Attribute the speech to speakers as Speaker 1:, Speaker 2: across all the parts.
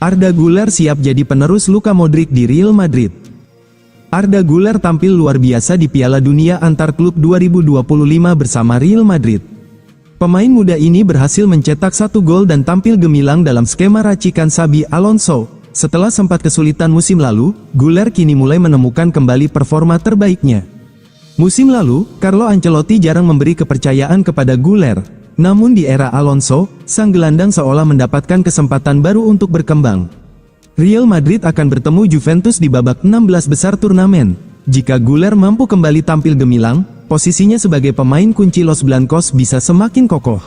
Speaker 1: Arda Güler siap jadi penerus Luka Modric di Real Madrid. Arda Güler tampil luar biasa di Piala Dunia Antar Klub 2025 bersama Real Madrid. Pemain muda ini berhasil mencetak 1 gol dan tampil gemilang dalam skema racikan Xabi Alonso. Setelah sempat kesulitan musim lalu, Güler kini mulai menemukan kembali performa terbaiknya. Musim lalu, Carlo Ancelotti jarang memberi kepercayaan kepada Güler. Namun di era Alonso, sang gelandang seolah mendapatkan kesempatan baru untuk berkembang. Real Madrid akan bertemu Juventus di babak 16 besar turnamen. Jika Güler mampu kembali tampil gemilang, posisinya sebagai pemain kunci Los Blancos bisa semakin kokoh.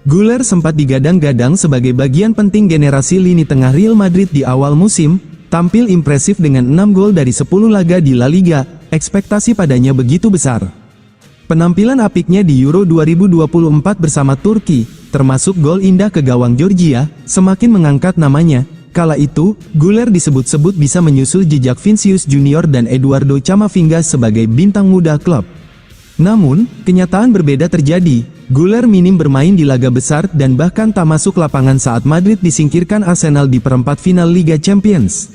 Speaker 1: Güler sempat digadang-gadang sebagai bagian penting generasi lini tengah Real Madrid di awal musim, tampil impresif dengan 6 gol dari 10 laga di La Liga, ekspektasi padanya begitu besar. Penampilan apiknya di Euro 2024 bersama Turki, termasuk gol indah ke gawang Georgia, semakin mengangkat namanya. Kala itu, Güler disebut-sebut bisa menyusul jejak Vinicius Junior dan Eduardo Camavinga sebagai bintang muda klub. Namun, kenyataan berbeda terjadi. Güler minim bermain di laga besar dan bahkan tak masuk lapangan saat Madrid disingkirkan Arsenal di perempat final Liga Champions.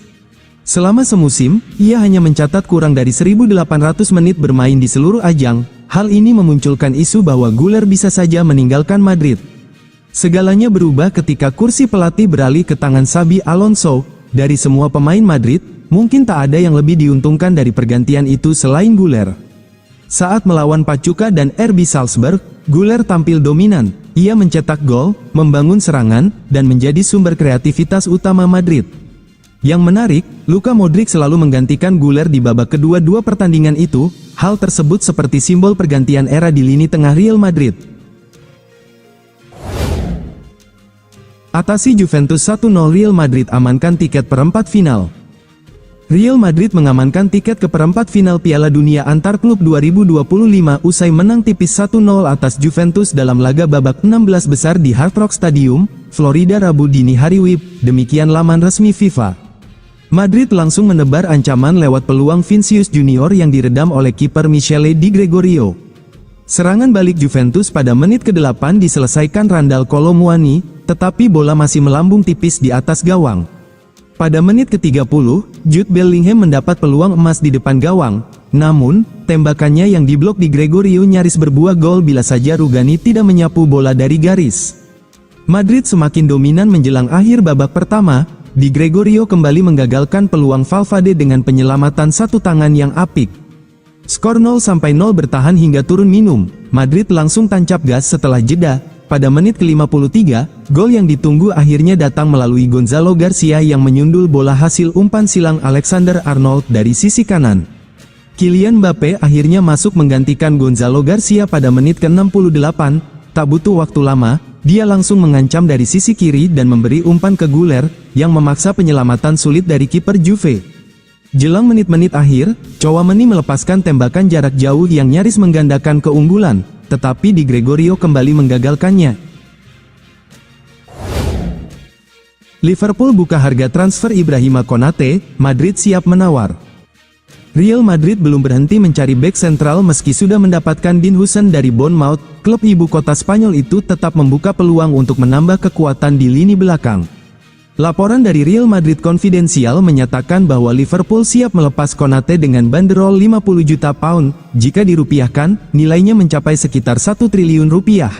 Speaker 1: Selama semusim, ia hanya mencatat kurang dari 1.800 menit bermain di seluruh ajang. Hal ini memunculkan isu bahwa Güler bisa saja meninggalkan Madrid. Segalanya berubah ketika kursi pelatih beralih ke tangan Xabi Alonso. Dari semua pemain Madrid, mungkin tak ada yang lebih diuntungkan dari pergantian itu selain Güler. Saat melawan Pachuca dan RB Salzburg, Güler tampil dominan. Ia mencetak gol, membangun serangan, dan menjadi sumber kreativitas utama Madrid. Yang menarik, Luka Modric selalu menggantikan Güler di babak kedua-dua pertandingan itu. Hal tersebut seperti simbol pergantian era di lini tengah Real Madrid. Atasi Juventus 1-0. Real Madrid amankan tiket perempat final. Real Madrid mengamankan tiket ke perempat final Piala Dunia Antar Klub 2025 usai menang tipis 1-0 atas Juventus dalam laga babak 16 besar di Hard Rock Stadium, Florida Rabu dini hari WIB, demikian laman resmi FIFA. Madrid langsung menebar ancaman lewat peluang Vinicius Junior yang diredam oleh kiper Michele Di Gregorio. Serangan balik Juventus pada menit ke-8 diselesaikan Randal Kolo Muani, tetapi bola masih melambung tipis di atas gawang. Pada menit ke-30, Jude Bellingham mendapat peluang emas di depan gawang, namun, tembakannya yang diblok Di Gregorio nyaris berbuah gol bila saja Rugani tidak menyapu bola dari garis. Madrid semakin dominan menjelang akhir babak pertama. Di Gregorio kembali menggagalkan peluang Valverde dengan penyelamatan satu tangan yang apik. Skor 0-0 bertahan hingga turun minum. Madrid langsung tancap gas setelah jeda. Pada menit ke-53, gol yang ditunggu akhirnya datang melalui Gonzalo Garcia yang menyundul bola hasil umpan silang Alexander Arnold dari sisi kanan. Kylian Mbappe akhirnya masuk menggantikan Gonzalo Garcia pada menit ke-68. Tak butuh waktu lama, dia langsung mengancam dari sisi kiri dan memberi umpan ke Güler, yang memaksa penyelamatan sulit dari kiper Juve. Jelang menit-menit akhir, Tchouaméni melepaskan tembakan jarak jauh yang nyaris menggandakan keunggulan, tetapi Di Gregorio kembali menggagalkannya. Liverpool buka harga transfer Ibrahima Konate, Madrid siap menawar. Real Madrid belum berhenti mencari bek sentral meski sudah mendapatkan Dean Huijsen dari Bournemouth. Klub ibu kota Spanyol itu tetap membuka peluang untuk menambah kekuatan di lini belakang. Laporan dari Real Madrid Konfidensial menyatakan bahwa Liverpool siap melepas Konate dengan banderol 50 juta pound, jika dirupiahkan, nilainya mencapai sekitar 1 triliun rupiah.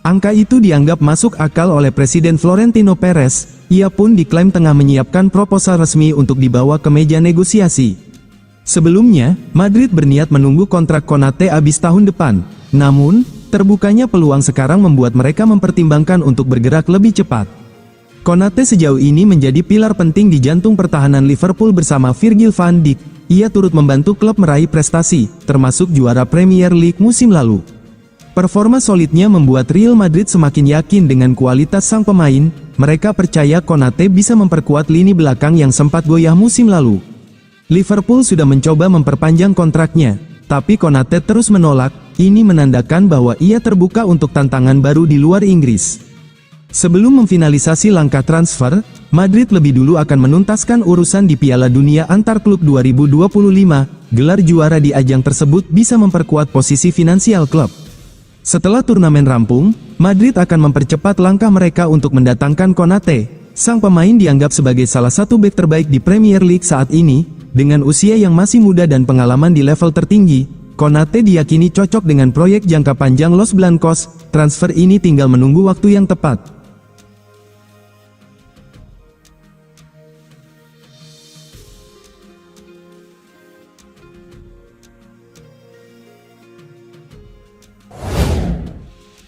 Speaker 1: Angka itu dianggap masuk akal oleh Presiden Florentino Perez. Ia pun diklaim tengah menyiapkan proposal resmi untuk dibawa ke meja negosiasi. Sebelumnya, Madrid berniat menunggu kontrak Konate habis tahun depan. Namun, terbukanya peluang sekarang membuat mereka mempertimbangkan untuk bergerak lebih cepat. Konate sejauh ini menjadi pilar penting di jantung pertahanan Liverpool bersama Virgil van Dijk. Ia turut membantu klub meraih prestasi, termasuk juara Premier League musim lalu. Performa solidnya membuat Real Madrid semakin yakin dengan kualitas sang pemain. Mereka percaya Konate bisa memperkuat lini belakang yang sempat goyah musim lalu. Liverpool sudah mencoba memperpanjang kontraknya, tapi Konate terus menolak. Ini menandakan bahwa ia terbuka untuk tantangan baru di luar Inggris. Sebelum memfinalisasi langkah transfer, Madrid lebih dulu akan menuntaskan urusan di Piala Dunia Antar Klub 2025. Gelar juara di ajang tersebut bisa memperkuat posisi finansial klub. Setelah turnamen rampung, Madrid akan mempercepat langkah mereka untuk mendatangkan Konate. Sang pemain dianggap sebagai salah satu bek terbaik di Premier League saat ini, dengan usia yang masih muda dan pengalaman di level tertinggi. Konate diyakini cocok dengan proyek jangka panjang Los Blancos. Transfer ini tinggal menunggu waktu yang tepat.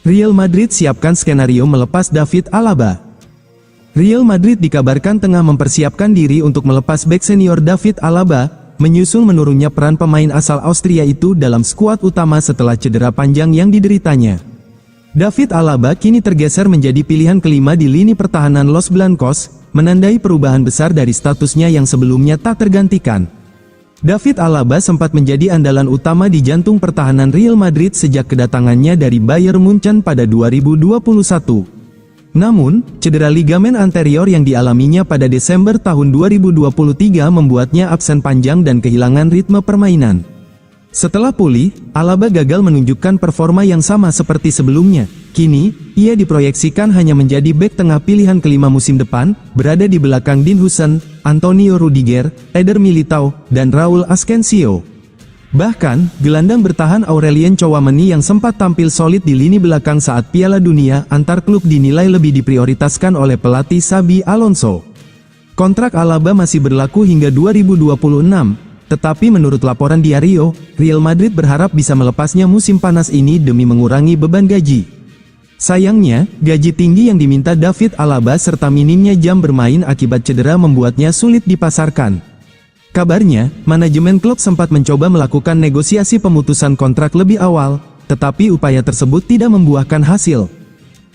Speaker 1: Real Madrid siapkan skenario melepas David Alaba. Real Madrid dikabarkan tengah mempersiapkan diri untuk melepas bek senior David Alaba, menyusul menurunnya peran pemain asal Austria itu dalam skuad utama setelah cedera panjang yang dideritanya. David Alaba kini tergeser menjadi pilihan kelima di lini pertahanan Los Blancos, menandai perubahan besar dari statusnya yang sebelumnya tak tergantikan. David Alaba sempat menjadi andalan utama di jantung pertahanan Real Madrid sejak kedatangannya dari Bayern Munchen pada 2021. Namun, cedera ligamen anterior yang dialaminya pada Desember tahun 2023 membuatnya absen panjang dan kehilangan ritme permainan. Setelah pulih, Alaba gagal menunjukkan performa yang sama seperti sebelumnya. Kini, ia diproyeksikan hanya menjadi bek tengah pilihan kelima musim depan, berada di belakang Dean Huijsen, Antonio Rudiger, Eder Militao, dan Raul Asensio. Bahkan, gelandang bertahan Aurelien Tchouameni yang sempat tampil solid di lini belakang saat Piala Dunia antar klub dinilai lebih diprioritaskan oleh pelatih Xabi Alonso. Kontrak Alaba masih berlaku hingga 2026, tetapi menurut laporan Diario, Real Madrid berharap bisa melepasnya musim panas ini demi mengurangi beban gaji. Sayangnya, gaji tinggi yang diminta David Alaba serta minimnya jam bermain akibat cedera membuatnya sulit dipasarkan. Kabarnya, manajemen klub sempat mencoba melakukan negosiasi pemutusan kontrak lebih awal, tetapi upaya tersebut tidak membuahkan hasil.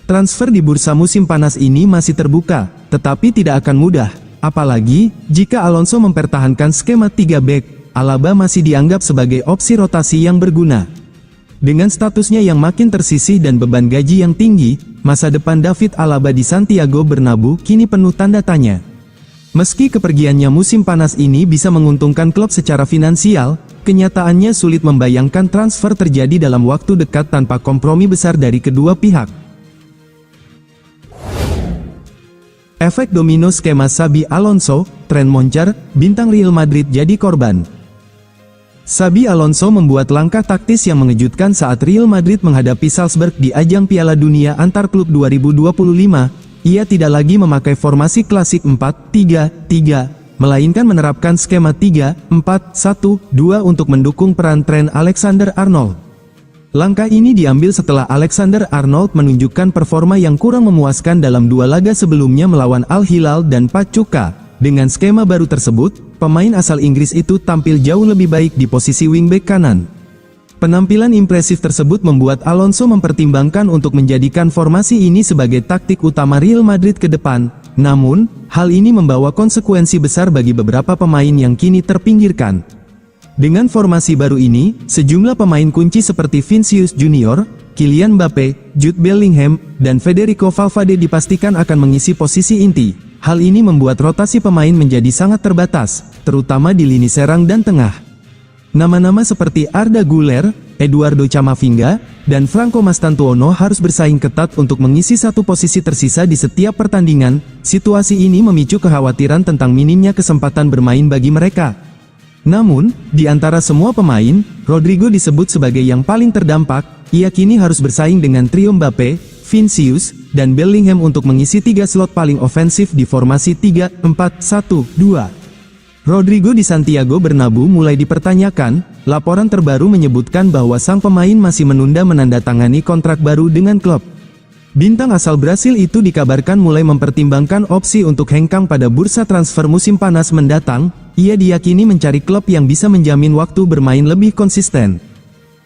Speaker 1: Transfer di bursa musim panas ini masih terbuka, tetapi tidak akan mudah, apalagi jika Alonso mempertahankan skema 3 bek. Alaba masih dianggap sebagai opsi rotasi yang berguna. Dengan statusnya yang makin tersisih dan beban gaji yang tinggi, masa depan David Alaba di Santiago Bernabeu kini penuh tanda tanya. Meski kepergiannya musim panas ini bisa menguntungkan klub secara finansial, kenyataannya sulit membayangkan transfer terjadi dalam waktu dekat tanpa kompromi besar dari kedua pihak. Efek domino skema Xabi Alonso, tren moncer, bintang Real Madrid jadi korban. Xabi Alonso membuat langkah taktis yang mengejutkan saat Real Madrid menghadapi Salzburg di ajang Piala Dunia antar klub 2025. Ia tidak lagi memakai formasi klasik 4-3-3, melainkan menerapkan skema 3-4-1-2 untuk mendukung peran Trent Alexander-Arnold. Langkah ini diambil setelah Alexander-Arnold menunjukkan performa yang kurang memuaskan dalam dua laga sebelumnya melawan Al Hilal dan Pachuca. Dengan skema baru tersebut, pemain asal Inggris itu tampil jauh lebih baik di posisi wingback kanan. Penampilan impresif tersebut membuat Alonso mempertimbangkan untuk menjadikan formasi ini sebagai taktik utama Real Madrid ke depan. Namun, hal ini membawa konsekuensi besar bagi beberapa pemain yang kini terpinggirkan. Dengan formasi baru ini, sejumlah pemain kunci seperti Vinicius Junior, Kylian Mbappe, Jude Bellingham, dan Federico Valverde dipastikan akan mengisi posisi inti. Hal ini membuat rotasi pemain menjadi sangat terbatas, terutama di lini serang dan tengah. Nama-nama seperti Arda Güler, Eduardo Camavinga, dan Franco Mastantuono harus bersaing ketat untuk mengisi satu posisi tersisa di setiap pertandingan. Situasi ini memicu kekhawatiran tentang minimnya kesempatan bermain bagi mereka. Namun, di antara semua pemain, Rodrigo disebut sebagai yang paling terdampak. Ia kini harus bersaing dengan trio Mbappe, Vinicius, dan Bellingham untuk mengisi 3 slot paling ofensif di formasi 3-4-1-2. Rodrigo di Santiago Bernabeu mulai dipertanyakan. Laporan terbaru menyebutkan bahwa sang pemain masih menunda menandatangani kontrak baru dengan klub. Bintang asal Brasil itu dikabarkan mulai mempertimbangkan opsi untuk hengkang pada bursa transfer musim panas mendatang. Ia diyakini mencari klub yang bisa menjamin waktu bermain lebih konsisten.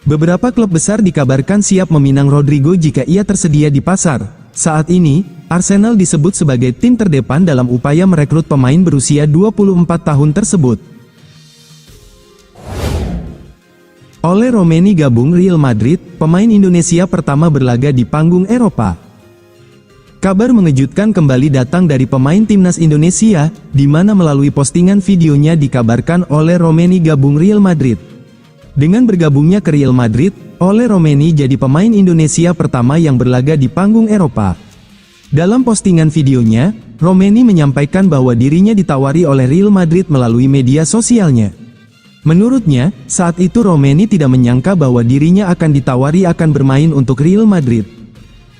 Speaker 1: Beberapa klub besar dikabarkan siap meminang Rodrigo jika ia tersedia di pasar. Saat ini, Arsenal disebut sebagai tim terdepan dalam upaya merekrut pemain berusia 24 tahun tersebut. Oleh Romeni gabung Real Madrid, pemain Indonesia pertama berlaga di panggung Eropa. Kabar mengejutkan kembali datang dari pemain timnas Indonesia, di mana melalui postingan videonya dikabarkan oleh Romeni gabung Real Madrid. Dengan bergabungnya ke Real Madrid, Romeni jadi pemain Indonesia pertama yang berlaga di panggung Eropa. Dalam postingan videonya, Romeni menyampaikan bahwa dirinya ditawari oleh Real Madrid melalui media sosialnya. Menurutnya, saat itu Romeni tidak menyangka bahwa dirinya akan ditawari akan bermain untuk Real Madrid.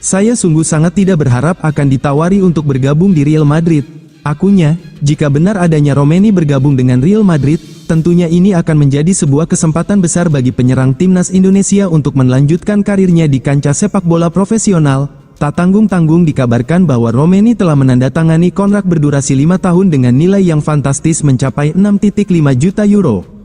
Speaker 1: "Saya sungguh sangat tidak berharap akan ditawari untuk bergabung di Real Madrid," akunya. Jika benar adanya Romeni bergabung dengan Real Madrid, tentunya ini akan menjadi sebuah kesempatan besar bagi penyerang timnas Indonesia untuk melanjutkan karirnya di kancah sepak bola profesional. Tak tanggung-tanggung dikabarkan bahwa Romeni telah menandatangani kontrak berdurasi 5 tahun dengan nilai yang fantastis mencapai 6,5 juta euro.